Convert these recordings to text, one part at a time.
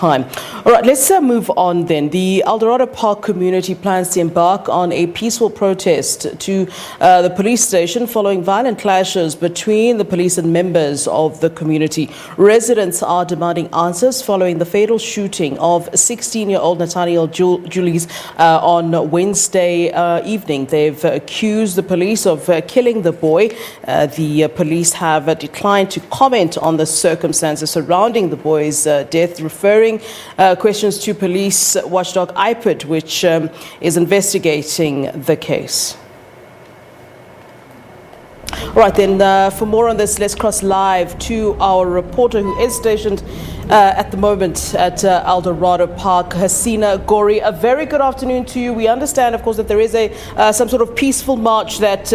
Time. All right, let's move on then. The Eldorado Park community plans to embark on a peaceful protest to the police station following violent clashes between the police and members of the community. Residents are demanding answers following the fatal shooting of 16-year-old Nathaniel Julies on Wednesday evening. They've accused the police of killing the boy. The police have declined to comment on the circumstances surrounding the boy's death, referring questions to police watchdog IPID, which is investigating the case. All right, then, for more on this, let's cross live to our reporter who is stationed at the moment at Eldorado Park, Hasina Gori. A very good afternoon to you. We understand, of course, that there is some sort of peaceful march that's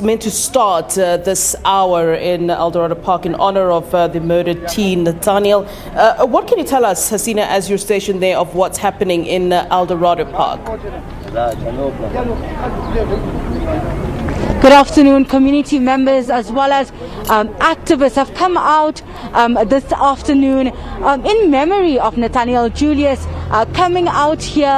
meant to start this hour in Eldorado Park in honor of the murdered teen Nathaniel. What can you tell us, Hasina, as you're stationed there, of what's happening in Eldorado Park? Good afternoon. Community members as well as activists have come out this afternoon in memory of Nathaniel Julies, coming out here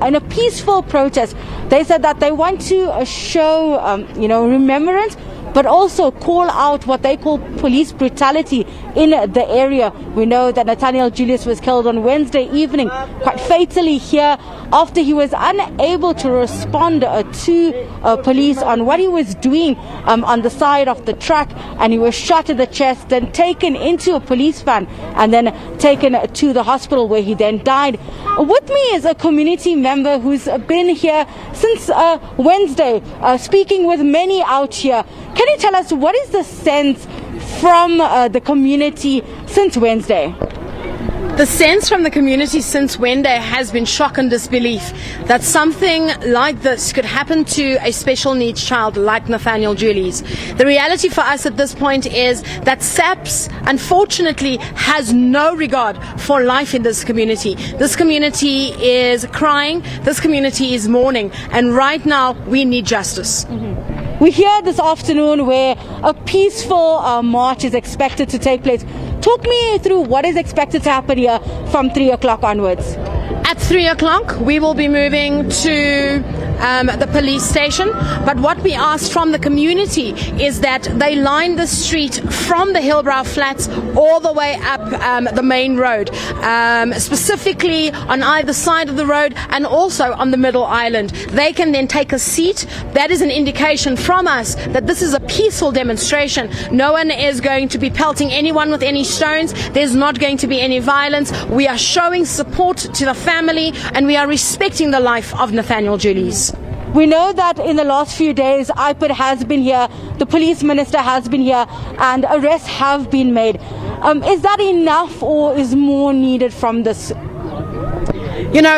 in a peaceful protest. They said that they want to show, remembrance, but also call out what they call police brutality in the area. We know that Nathaniel Julies was killed on Wednesday evening, quite fatally here, after he was unable to respond to police on what he was doing on the side of the track, and he was shot in the chest, then taken into a police van and then taken to the hospital where he then died. With me is a community member who's been here since Wednesday, speaking with many out here. Can you tell us what is the sense from the community since Wednesday? The sense from the community since Wednesday has been shock and disbelief that something like this could happen to a special needs child like Nathaniel Julies. The reality for us at this point is that SABC, unfortunately, has no regard for life in this community. This community is crying, this community is mourning, and right now we need justice. We're here this afternoon where a peaceful march is expected to take place. Talk me through what is expected to happen here from 3 o'clock onwards. At 3 o'clock, we will be moving to the police station. But what we asked from the community is that they line the street from the Hillbrow Flats all the way up the main road, specifically on either side of the road and also on the middle island. They can then take a seat. That is an indication from us that this is a peaceful demonstration. No one is going to be pelting anyone with any stones. There's not going to be any violence. We are showing support to the family and we are respecting the life of Nathaniel Julies. We know that in the last few days, IPID has been here, the police minister has been here, and arrests have been made. Is that enough, or is more needed from this?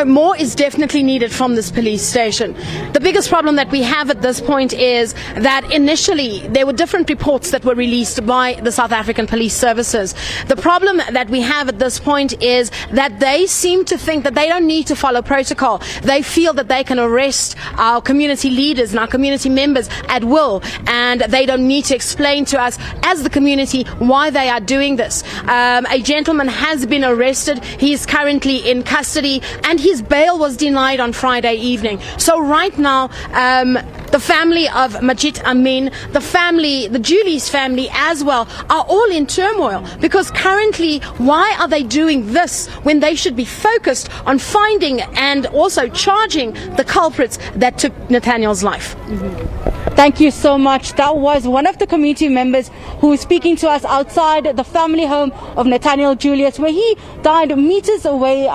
More is definitely needed from this police station. The biggest problem that we have at this point is that initially there were different reports that were released by the South African Police Services. The problem that we have at this point is that they seem to think that they don't need to follow protocol. They feel that they can arrest our community leaders and our community members at will, and they don't need to explain to us as the community why they are doing this. A gentleman has been arrested. He is currently in custody, and his bail was denied on Friday evening. So right now, the family of Majid Amin, the Julies family as well, are all in turmoil, because currently, why are they doing this when they should be focused on finding and also charging the culprits that took Nathaniel's life? Thank you so much. That was one of the community members who was speaking to us outside the family home of Nathaniel Julies, where he died meters away,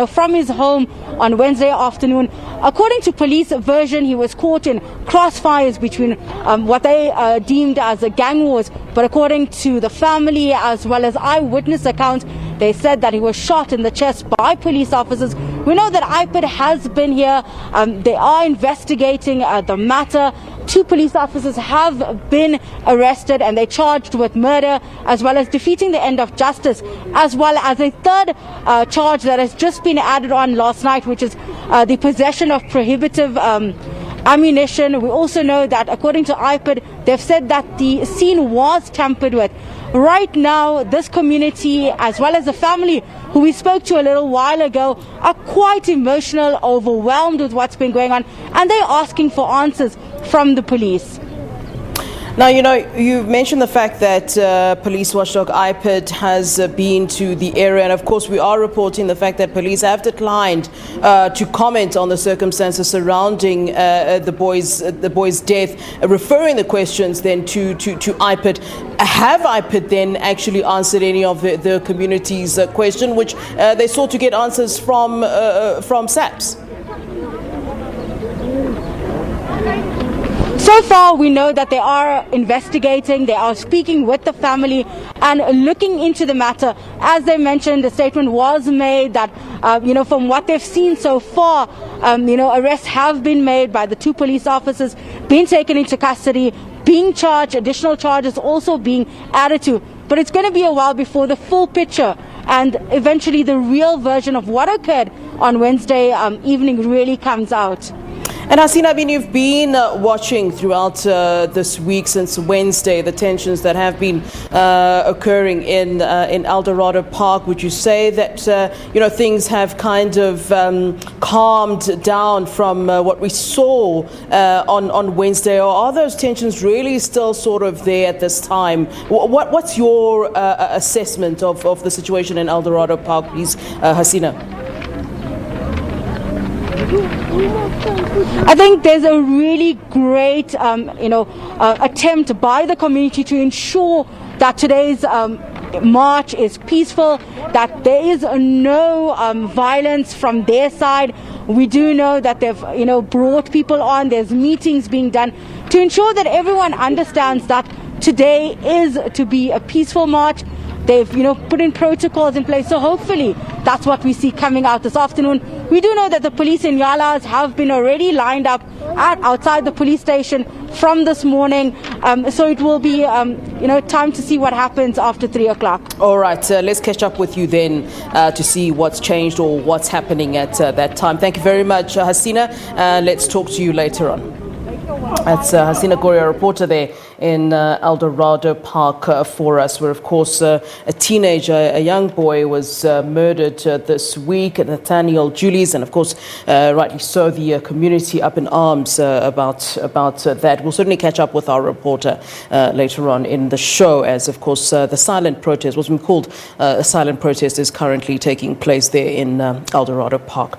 from his home on Wednesday afternoon. According to police version, he was caught in crossfires between what they deemed as a gang wars. But according to the family as well as eyewitness accounts, they said that he was shot in the chest by police officers. We know that IPID has been here. They are investigating the matter. 2 police officers have been arrested and they're charged with murder as well as defeating the end of justice, as well as a third charge that has just been added on last night, which is the possession of prohibitive ammunition. We also know that according to IPID, they've said that the scene was tampered with. right now, this community, as well as the family who we spoke to a little while ago, are quite emotional, overwhelmed with what's been going on, and they're asking for answers from the police. Now, you mentioned the fact that police watchdog IPID has been to the area, and of course we are reporting the fact that police have declined to comment on the circumstances surrounding the boy's death, referring the questions then to IPID. Have IPID then actually answered any of the community's question, which they sought to get answers from SABC? So far, we know that they are investigating, they are speaking with the family and looking into the matter. As they mentioned, the statement was made that, from what they've seen so far, arrests have been made by the 2 police officers, being taken into custody, being charged, additional charges also being added to. But it's going to be a while before the full picture and eventually the real version of what occurred on Wednesday evening really comes out. And Hasina, you've been watching throughout this week since Wednesday the tensions that have been occurring in Eldorado Park. Would you say that things have kind of calmed down from what we saw on Wednesday, or are those tensions really still sort of there at this time? What's your assessment of the situation in Eldorado Park, please, Hasina? I think there's a really great, attempt by the community to ensure that today's march is peaceful, that there is no violence from their side. We do know that they've, brought people on. There's meetings being done to ensure that everyone understands that today is to be a peaceful march. They've, put in protocols in place. So hopefully that's what we see coming out this afternoon. We do know that the police in Yalas have been already lined up outside the police station from this morning. So it will be, time to see what happens after 3 o'clock. All right. Let's catch up with you then to see what's changed or what's happening at that time. Thank you very much, Hasina. Let's talk to you later on. That's Hasina Gori, a reporter there in Eldorado Park for us, where, of course, a teenager, a young boy, was murdered this week, Nathaniel Julies, and, of course, rightly so, the community up in arms about that. We'll certainly catch up with our reporter later on in the show, as, of course, the silent protest, what's been called a silent protest, is currently taking place there in Eldorado Park.